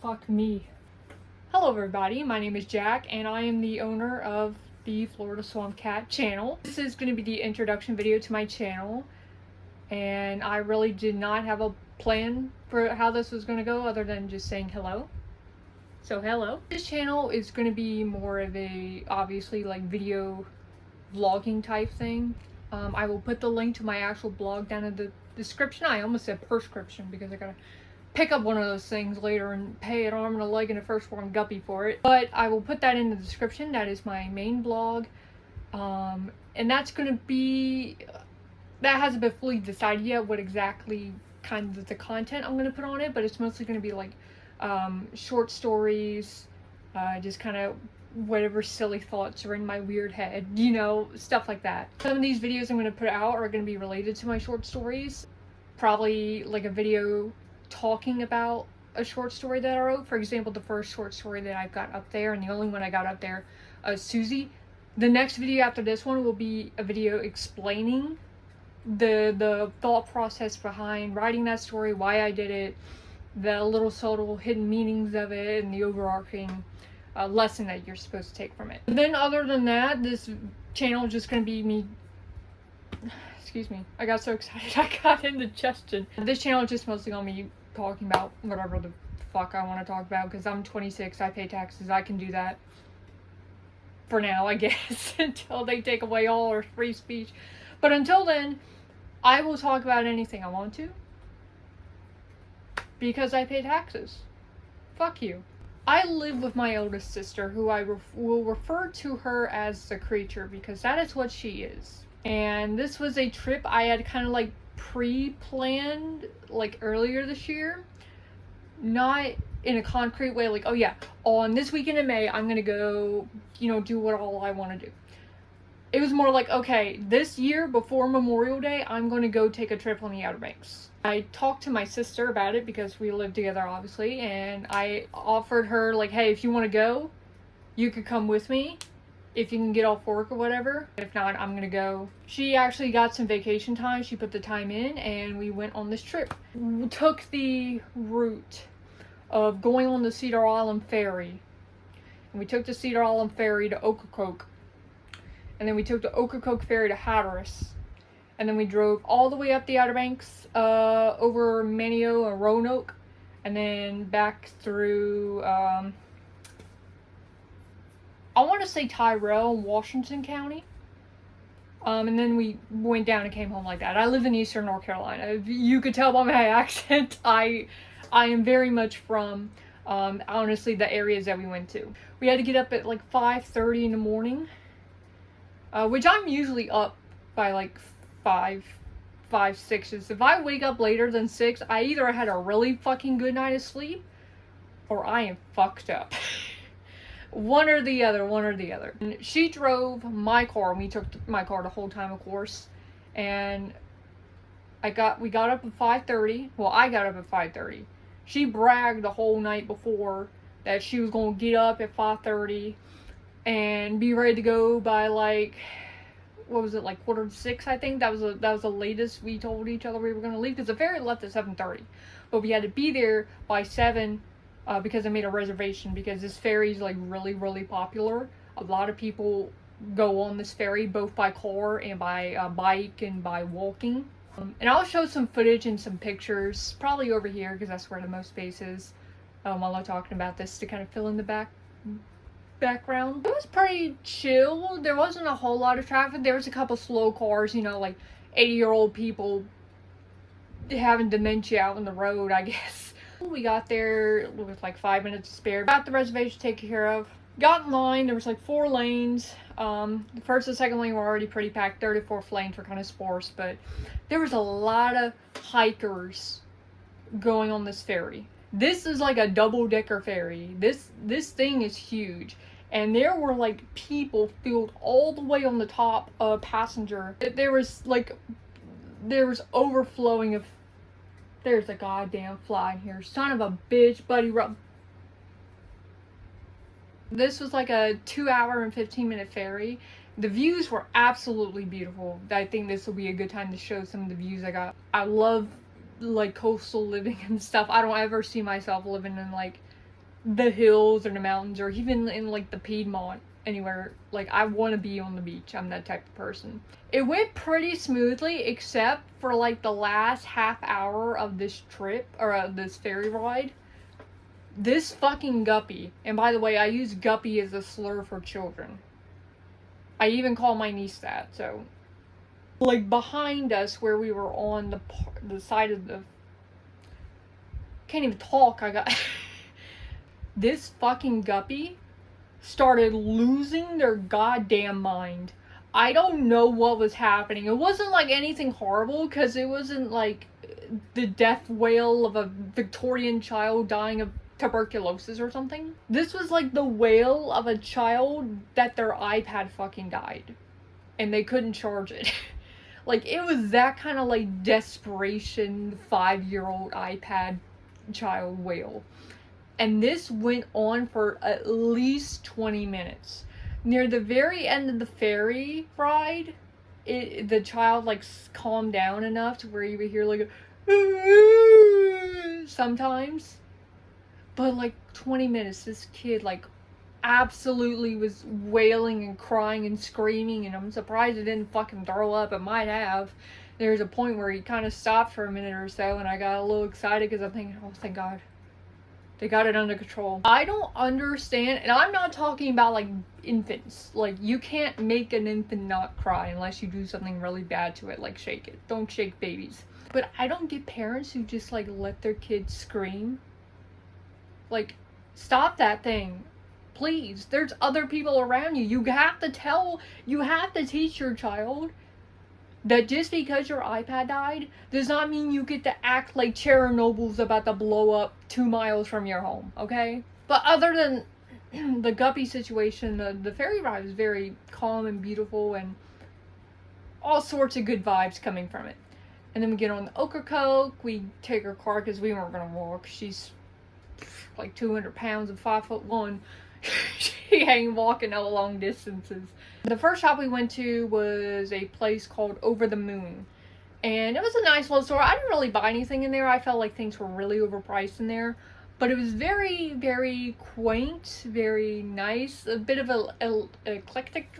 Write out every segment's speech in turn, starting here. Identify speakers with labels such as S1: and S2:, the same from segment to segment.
S1: Fuck me. Hello everybody, my name is Jack and I am the owner of the Florida Swamp Cat channel. This is going to be the introduction video to my channel, and I really did not have a plan for how this was going to go other than just saying hello. So hello. This channel is going to be more of a, obviously, like video vlogging type thing. I will put the link to my actual blog down in the description. I almost said prescription because I gotta pick up one of those things later and pay an arm and a leg and a firstborn guppy for it. But I will put that in the description. That is my main blog. And that's gonna be, that hasn't been fully decided yet what exactly kind of the content I'm gonna put on it, but it's mostly gonna be like short stories, just kind of whatever silly thoughts are in my weird head, you know, stuff like that. Some of these videos I'm going to put out are going to be related to my short stories. Probably like a video talking about a short story that I wrote. For example, the first short story that I've got up there, and the only one I got up there, Susie. The next video after this one will be a video explaining the thought process behind writing that story, why I did it, the little subtle hidden meanings of it, and the overarching lesson that you're supposed to take from it. And then other than that, this channel is just going to be me, excuse me, I got so excited I got indigestion. This channel is just mostly on me talking about whatever the fuck I want to talk about, because I'm 26, I pay taxes, I can do that for now, I guess, until they take away all our free speech. But until then, I will talk about anything I want to, because I pay taxes. Fuck you. I live with my oldest sister, who I will refer to her as the creature, because that is what she is. And this was a trip I had kind of like pre-planned like earlier this year. Not in a concrete way, like, oh yeah, on this weekend in May, I'm gonna go, you know, do what all I want to do. It was more like, okay, this year before Memorial Day, I'm going to go take a trip on the Outer Banks. I talked to my sister about it because we live together, obviously, and I offered her, like, hey, if you want to go, you could come with me if you can get off work or whatever. If not, I'm going to go. She actually got some vacation time. She put the time in, and we went on this trip. We took the route of going on the Cedar Island Ferry. And we took the Cedar Island Ferry to Ocracoke. And then we took the Ocracoke Ferry to Hatteras. And then we drove all the way up the Outer Banks, over Manio and Roanoke. And then back through, I want to say Tyrell and Washington County. And then we went down and came home like that. I live in Eastern North Carolina. You could tell by my accent, I am very much from, honestly, the areas that we went to. We had to get up at like 5:30 in the morning. Which I'm usually up by like 5, 6. If I wake up later than 6, I either had a really fucking good night of sleep, or I am fucked up. One or the other. And she drove my car, and we took my car the whole time, of course. And we got up at 5:30. Well, I got up at 5:30. She bragged the whole night before that she was going to get up at 5:30. And be ready to go by like, what was it, like 5:45, I think. That was the latest we told each other we were going to leave, because the ferry left at 7:30. But we had to be there by 7 because I made a reservation, because this ferry is like really, really popular. A lot of people go on this ferry, both by car and by bike and by walking. And I'll show some footage and some pictures, probably over here, because that's where the most space is, while I'm talking about this, to kind of fill in the background. It was pretty chill. There wasn't a whole lot of traffic. There was a couple slow cars, you know, like 80-year-old people having dementia out on the road, I guess. We got there with like 5 minutes to spare. Got the reservation taken care of. Got in line. There was like 4 lanes. The first and second lane were already pretty packed. Third and fourth lanes were kind of sparse, but there was a lot of hikers going on this ferry. This is like a double-decker ferry. This thing is huge. And there were like people filled all the way on the top of passenger. There was overflowing of, there's a goddamn fly in here. Son of a bitch, buddy. This was like a 2-hour and 15-minute ferry. The views were absolutely beautiful. I think this will be a good time to show some of the views I got. I love like coastal living and stuff. I don't ever see myself living in like the hills or the mountains, or even in like the Piedmont, anywhere. Like, I want to be on the beach. I'm that type of person. It went pretty smoothly, except for like the last half hour of this trip, or this ferry ride. This fucking guppy, and by the way, I use guppy as a slur for children. I even call my niece that. So, like, behind us, where we were on the side of the, can't even talk. I got this fucking guppy started losing their goddamn mind. I don't know what was happening. It wasn't like anything horrible, because it wasn't like the death wail of a Victorian child dying of tuberculosis or something. This was like the wail of a child that their iPad fucking died and they couldn't charge it. Like, it was that kind of like desperation 5-year-old iPad child wail. And this went on for at least 20 minutes. Near the very end of the ferry ride, the child like calmed down enough to where you would hear like a sometimes. But like 20 minutes, this kid like absolutely was wailing and crying and screaming, and I'm surprised it didn't fucking throw up. It might have. There was a point where he kind of stopped for a minute or so, and I got a little excited because I'm thinking, oh, thank God. They got it under control. I don't understand, and I'm not talking about like infants. Like, you can't make an infant not cry unless you do something really bad to it, like shake it. Don't shake babies. But I don't get parents who just like let their kids scream. Like, stop that thing. Please. There's other people around you. You have to teach your child that just because your iPad died does not mean you get to act like Chernobyl's about to blow up 2 miles from your home, okay? But other than the guppy situation, the ferry ride was very calm and beautiful, and all sorts of good vibes coming from it. And then we get on the Ocracoke. We take her car because we weren't going to walk. She's like 200 pounds and 5'1". She ain't walking no long distances. The first shop we went to was a place called Over the Moon, and it was a nice little store. I didn't really buy anything in there. I felt like things were really overpriced in there, but it was very, very quaint, very nice. A bit of a eclectic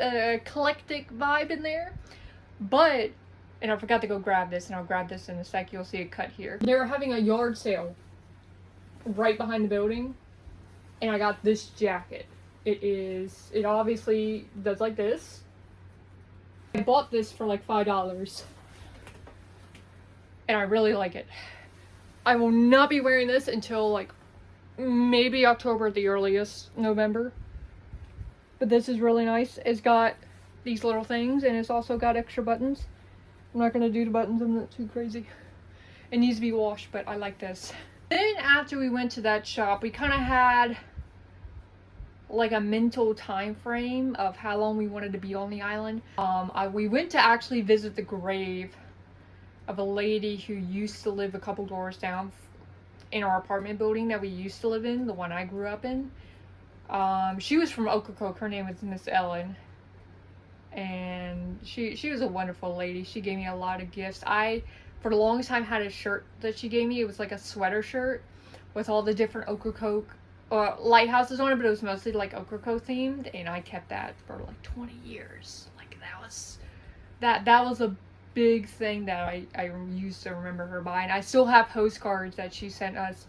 S1: vibe in there. But, and I forgot to go grab this, and I'll grab this in a sec. You'll see it cut here. They were having a yard sale right behind the building, and I got this jacket. It obviously does like this. I bought this for like $5, and I really like it. I will not be wearing this until like maybe October at the earliest, November. But this is really nice. It's got these little things, and it's also got extra buttons. I'm not gonna do the buttons, I'm not too crazy. It needs to be washed, but I like this. Then after we went to that shop, we kind of had like a mental time frame of how long we wanted to be on the island. We went to actually visit the grave of a lady who used to live a couple doors down in our apartment building that we used to live in, the one I grew up in. She was from Ocracoke. Her name was Miss Ellen, and she was a wonderful lady. She gave me a lot of gifts. I, for the longest time, had a shirt that she gave me. It was like a sweater shirt with all the different Ocracoke lighthouses on it, but it was mostly like Ocracoke themed, and I kept that for like 20 years. Like, that was a big thing that I used to remember her by, and I still have postcards that she sent us,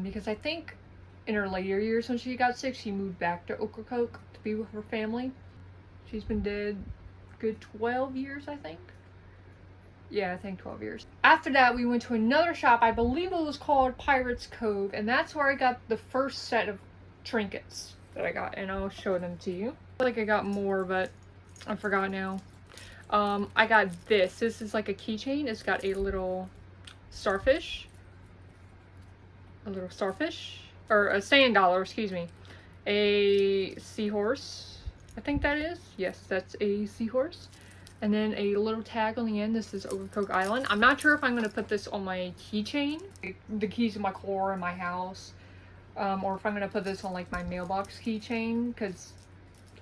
S1: because I think in her later years when she got sick, she moved back to Ocracoke to be with her family. She's been dead good 12 years, I think. Yeah, I think 12 years. After that, we went to another shop. I believe it was called Pirates Cove, and that's where I got the first set of trinkets that I got, and I'll show them to you. I feel like I got more, but I forgot now. I got this. This is like a keychain. It's got a little starfish. Or a sand dollar, excuse me. A seahorse, I think that is. Yes, that's a seahorse. And then a little tag on the end. This is Ocracoke Island. I'm not sure if I'm going to put this on my keychain, the keys to my car in my house, or if I'm going to put this on like my mailbox keychain, because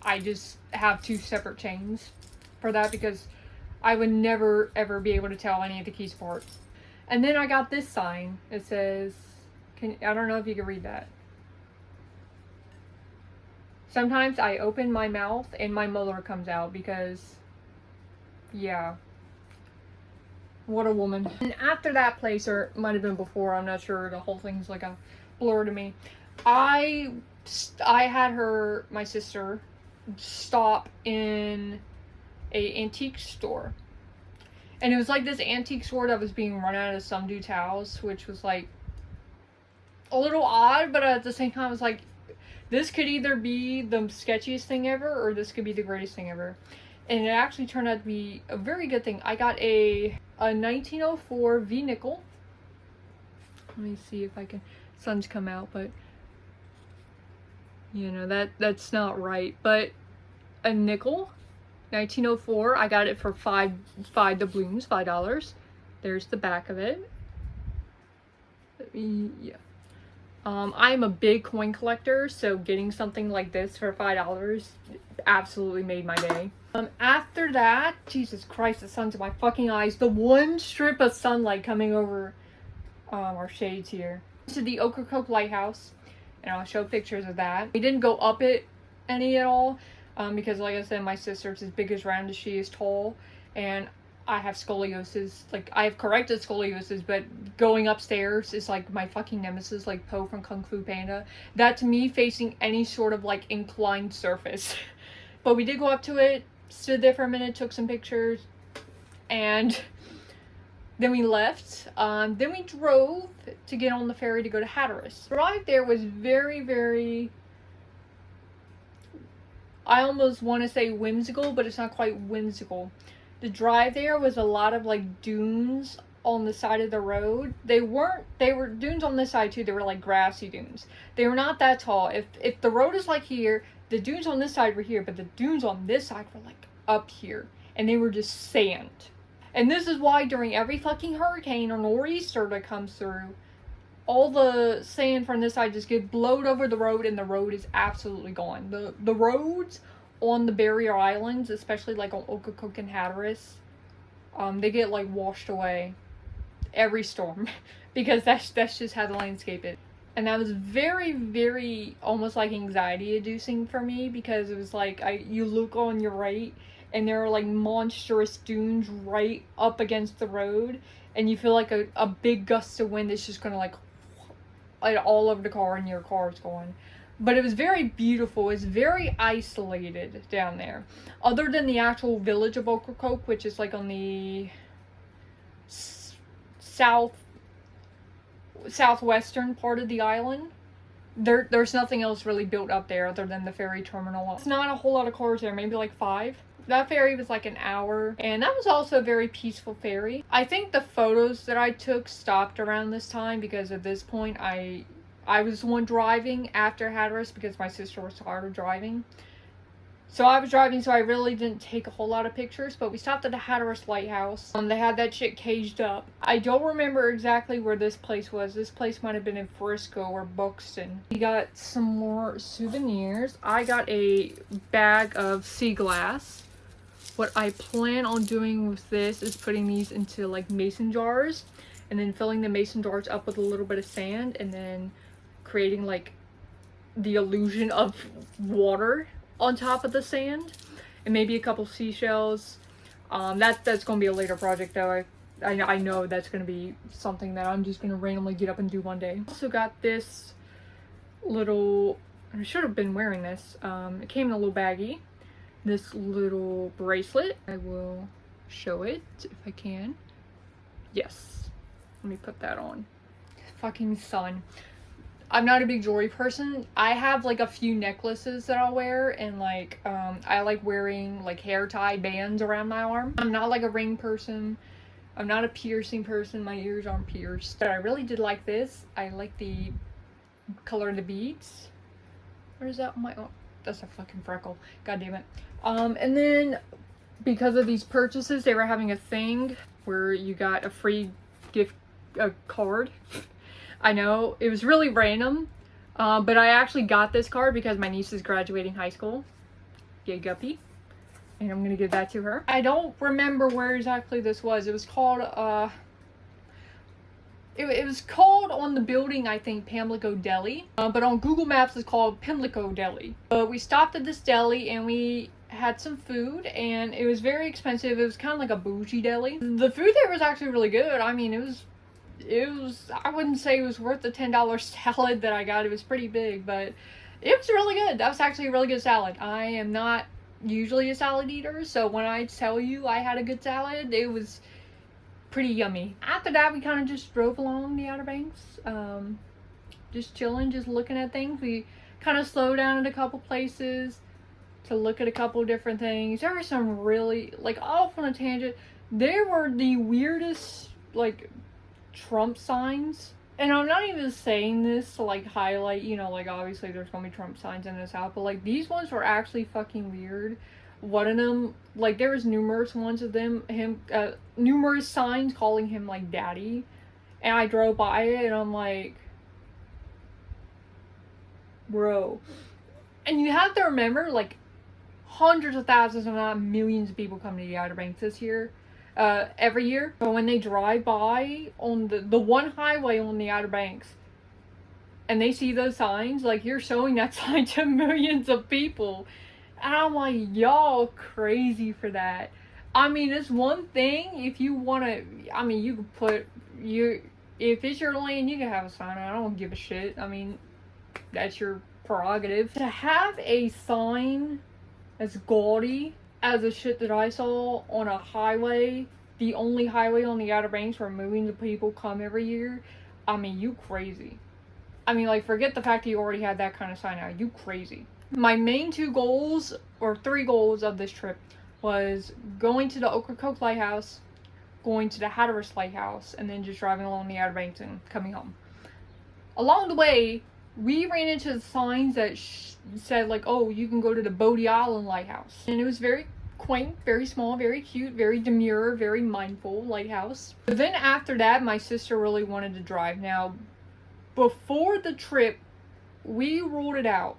S1: I just have 2 separate chains for that, because I would never ever be able to tell any of the keys apart. And then I got this sign. It says, I don't know if you can read that. Sometimes I open my mouth and my molar comes out because, yeah. What a woman. And after that place, or it might have been before, I'm not sure, the whole thing's like a blur to me. I had my sister, stop in a antique store. And it was like this antique store that was being run out of some dude's house, which was like a little odd, but at the same time, it was like, this could either be the sketchiest thing ever, or this could be the greatest thing ever. And it actually turned out to be a very good thing. I got a 1904 V nickel. Let me see if I can, sun's come out, but you know, that's not right. But a nickel, 1904, I got it for five doubloons, $5. There's the back of it. Yeah. I'm a big coin collector, so getting something like this for $5 absolutely made my day. After that, Jesus Christ, the sun's in my fucking eyes. The one strip of sunlight coming over our shades here. To the Ocracoke Lighthouse, and I'll show pictures of that. We didn't go up it any at all, because like I said, my sister's as big as round as she is tall, and I have scoliosis. Like, I have corrected scoliosis, but going upstairs is like my fucking nemesis, like Po from Kung Fu Panda. That to me, facing any sort of like inclined surface. But we did go up to it, stood there for a minute, took some pictures, and then we left. Then we drove to get on the ferry to go to Hatteras. The drive there was very, very, I almost want to say whimsical, but it's not quite whimsical. The drive there was a lot of like dunes on the side of the road. They were dunes on this side too. They were like grassy dunes. They were not that tall. If the road is like here, the dunes on this side were here, but the dunes on this side were like up here, and they were just sand. And this is why during every fucking hurricane or nor'easter that comes through, all the sand from this side just get blowed over the road, and the road is absolutely gone. The roads on the barrier islands, especially like on Ocracoke and Hatteras, they get like washed away every storm because that's just how the landscape is. And that was very, very almost like anxiety inducing for me, because it was like you look on your right and there are like monstrous dunes right up against the road, and you feel like a big gust of wind is just gonna like all over the car, and your car is going. But it was very beautiful. It's very isolated down there. Other than the actual village of Ocracoke, which is like on the southwestern part of the island, there's nothing else really built up there other than the ferry terminal. It's not a whole lot of cars there, maybe like 5. That ferry was like an hour, and that was also a very peaceful ferry. I think the photos that I took stopped around this time, because at this point I was the one driving after Hatteras because my sister was tired of driving. So I was driving, so I really didn't take a whole lot of pictures, but we stopped at the Hatteras Lighthouse. They had that shit caged up. I don't remember exactly where this place was. This place might have been in Frisco or Buxton. We got some more souvenirs. I got a bag of sea glass. What I plan on doing with this is putting these into like mason jars, and then filling the mason jars up with a little bit of sand, and then creating like the illusion of water on top of the sand, and maybe a couple seashells. That's gonna be a later project though. I know that's gonna be something that I'm just gonna randomly get up and do one day. Also got this little, I should have been wearing this, it came in a little baggie, this little bracelet. I will show it if I can. Yes, let me put that on. Fucking sun. I'm not a big jewelry person. I have like a few necklaces that I'll wear, and like I like wearing like hair tie bands around my arm. I'm not like a ring person. I'm not a piercing person. My ears aren't pierced. But I really did like this. I like the color of the beads. Where is that on my, oh, that's a fucking freckle. God damn it. And then because of these purchases, they were having a thing where you got a free gift card. I know, it was really random, but I actually got this card because my niece is graduating high school. Yay, guppy. And I'm gonna give that to her. I don't remember where exactly this was. It was called, It was called on the building, I think, Pimlico Deli, but on Google Maps it's called Pimlico Deli. But we stopped at this deli and we had some food, and it was very expensive. It was kind of like a bougie deli. The food there was actually really good. I mean, it was, I wouldn't say it was worth the $10 salad that I got. It was pretty big, but it was really good. That was actually a really good salad. I am not usually a salad eater, so when I tell you I had a good salad, it was pretty yummy. After that, we kind of just drove along the Outer Banks, just chilling, just looking at things. We kind of slowed down at a couple places to look at a couple different things. There were some really, like, off on a tangent, there were the weirdest, like, Trump signs. And I'm not even saying this to, like, highlight, you know, like, obviously there's gonna be Trump signs in this out, but, like, these ones were actually fucking weird. One of them, like, there was numerous ones of them, numerous signs calling him, like, daddy. And I drove by it, and I'm like, bro. And you have to remember, like, hundreds of thousands, if not millions of people come to the Outer Banks this year, every year. But when they drive by on the one highway on the Outer Banks, and they see those signs, like, you're showing that sign to millions of people. And I'm like, y'all crazy for that. I mean, it's one thing if you want to, I mean, you could put, if it's your land, you can have a sign. I don't give a shit. I mean, that's your prerogative. To have a sign as gaudy as the shit that I saw on a highway, the only highway on the Outer Banks where millions of people come every year, I mean, you crazy. I mean, like, forget the fact that you already had that kind of sign out. You crazy. My main two goals, or three goals of this trip, was going to the Ocracoke Lighthouse, going to the Hatteras Lighthouse, and then just driving along the Outer Banks and coming home. Along the way, we ran into the signs that said, like, oh, you can go to the Bodie Island Lighthouse. And it was very quaint, very small, very cute, very demure, very mindful lighthouse. But then after that, my sister really wanted to drive. Now, before the trip, we ruled it out.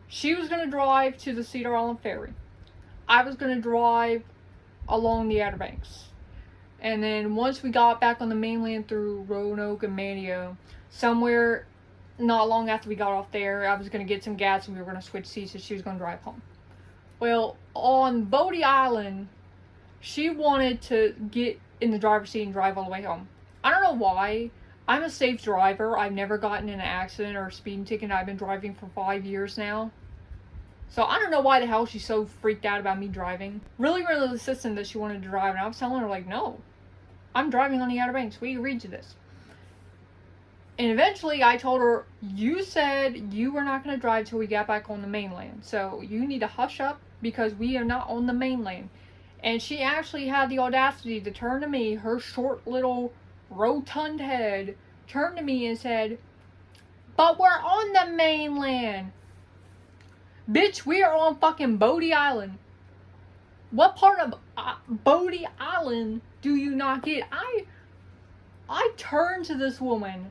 S1: She was going to drive to the Cedar Island Ferry. I was going to drive along the Outer Banks. And then once we got back on the mainland through Roanoke and Manteo, somewhere not long after we got off there, I was going to get some gas and we were going to switch seats and she was going to drive home. Well, on Bodie Island, she wanted to get in the driver's seat and drive all the way home. I don't know why. I'm a safe driver. I've never gotten in an accident or a speeding ticket. I've been driving for 5 years now. So I don't know why the hell she's so freaked out about me driving. Really insistent that she wanted to drive, and I was telling her, like, no. I'm driving on the Outer Banks. We agreed to this. And eventually I told her, you said you were not going to drive till we got back on the mainland. So you need to hush up because we are not on the mainland. And she actually had the audacity to turn to me, her short little rotund head, turned to me and said, but we're on the mainland. Bitch, we are on fucking Bodie Island. What part of Bodie Island do you not get? I turned to this woman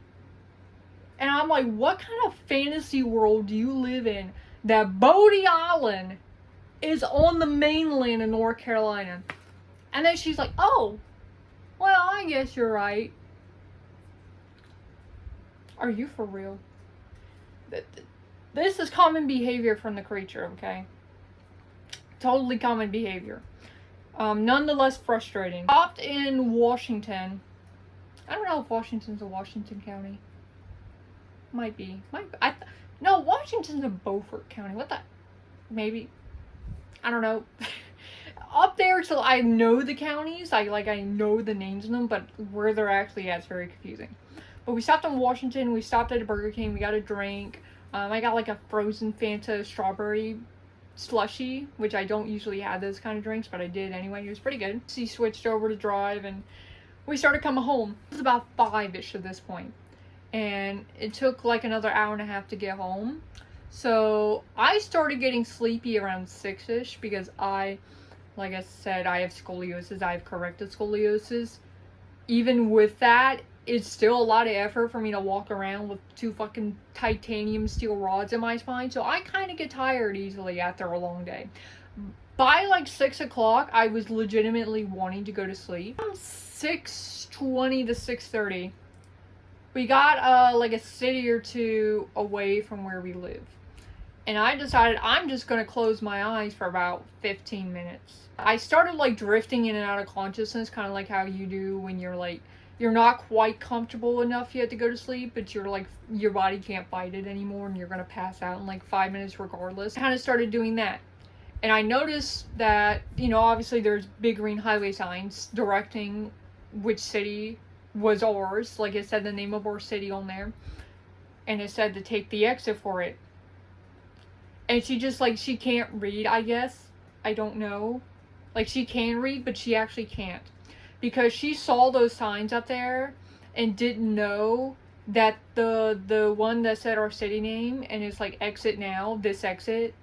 S1: and I'm like, what kind of fantasy world do you live in that Bodie Island is on the mainland of North Carolina? And then she's like, oh, well, I guess you're right. Are you for real? This is common behavior from the creature, okay? Totally common behavior. Nonetheless frustrating. Stopped in Washington. I don't know if Washington's a Washington county. Might be. No, Washington's a Beaufort County. What the? Maybe. I don't know. Up there till I know the counties. I know the names of them, but where they're actually at is very confusing. But we stopped in Washington. We stopped at a Burger King. We got a drink. I got like a frozen Fanta strawberry slushy, which I don't usually have those kind of drinks, but I did anyway. It was pretty good. She switched over to drive and we started coming home. It was about 5-ish at this point. And it took like another hour and a half to get home. So I started getting sleepy around 6-ish because like I said, I have scoliosis. I have corrected scoliosis. Even with that, it's still a lot of effort for me to walk around with 2 fucking titanium steel rods in my spine. So I kind of get tired easily after a long day. By like 6 o'clock, I was legitimately wanting to go to sleep. Around 6:20 to 6:30, We got like a city or two away from where we live. And I decided I'm just going to close my eyes for about 15 minutes. I started like drifting in and out of consciousness, kind of like how you do when you're like, you're not quite comfortable enough yet to go to sleep, but you're like, your body can't fight it anymore and you're going to pass out in like 5 minutes regardless. I kind of started doing that. And I noticed that, you know, obviously there's big green highway signs directing which city was ours. Like it said the name of our city on there. And it said to take the exit for it. And she just, like, she can't read, I guess. I don't know. Like, she can read, but she actually can't. Because she saw those signs up there and didn't know that the one that said our city name and it's like exit now, this exit,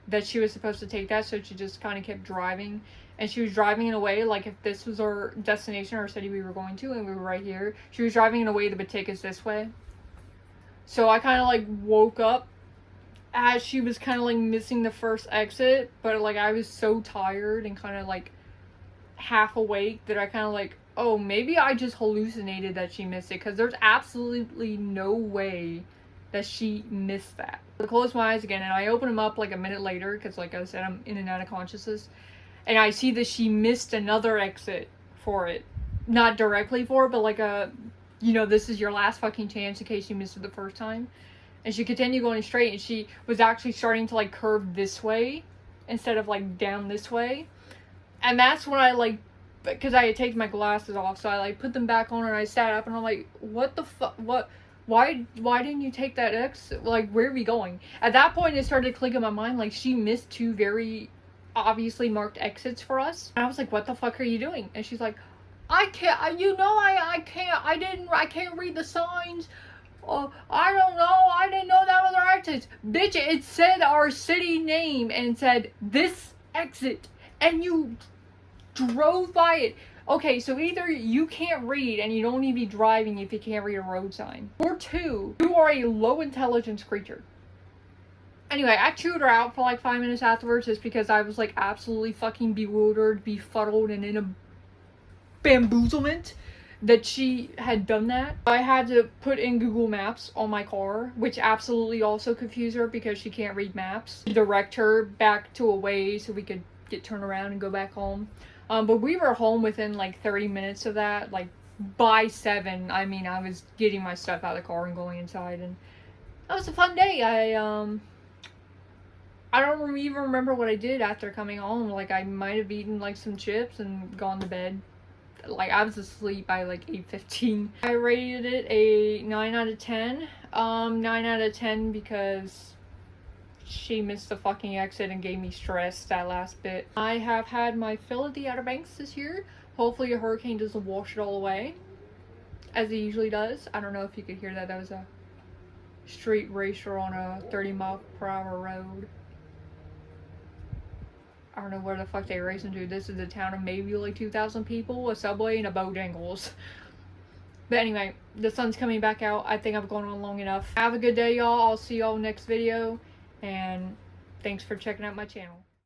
S1: that she was supposed to take that, so she just kind of kept driving. And she was driving in a way, like if this was our destination, our city we were going to, and we were right here, she was driving in a way that would take us this way. So I kind of like woke up as she was kind of like missing the first exit, but like I was so tired and kind of like half awake that I kind of like, oh, maybe I just hallucinated that she missed it, because there's absolutely no way that she missed that. I closed my eyes again and I open them up like a minute later, because like I said, I'm in and out of consciousness, and I see that she missed another exit for it. Not directly for it, but like a, you know, this is your last fucking chance in case you missed it the first time. And she continued going straight, and she was actually starting to like curve this way instead of like down this way. And that's when I like, because I had taken my glasses off, so I like put them back on and I sat up and I'm like, what the fuck, why didn't you take that exit? Like, where are we going? At that point it started to click in my mind, like she missed two very obviously marked exits for us. And I was like, what the fuck are you doing? And she's like, I can't, you know, I can't read the signs. Oh, I don't know. I didn't know that was our exit. Bitch, it said our city name and said this exit. And you drove by it. Okay, so either you can't read and you don't need to be driving if you can't read a road sign. Or two, you are a low intelligence creature. Anyway, I chewed her out for like 5 minutes afterwards just because I was like absolutely fucking bewildered, befuddled, and in a bamboozlement that she had done that. I had to put in Google Maps on my car, which absolutely also confused her because she can't read maps, to direct her back to a way so we could get turned around and go back home. But we were home within like 30 minutes of that. Like by 7, I mean, I was getting my stuff out of the car and going inside, and that was a fun day. I don't even remember what I did after coming home. Like I might have eaten like some chips and gone to bed. Like I was asleep by like 8:15. I rated it a 9 out of 10. 9 out of 10 because she missed the fucking exit and gave me stress that last bit. I have had my fill of the Outer Banks this year. Hopefully a hurricane doesn't wash it all away, as it usually does. I don't know if you could hear that. That was a street racer on a 30-mile-per-hour road. I don't know where the fuck they racing to. This is a town of maybe like 2,000 people, a subway, and a Bojangles. But anyway, the sun's coming back out. I think I've gone on long enough. Have a good day, y'all. I'll see y'all next video. And thanks for checking out my channel.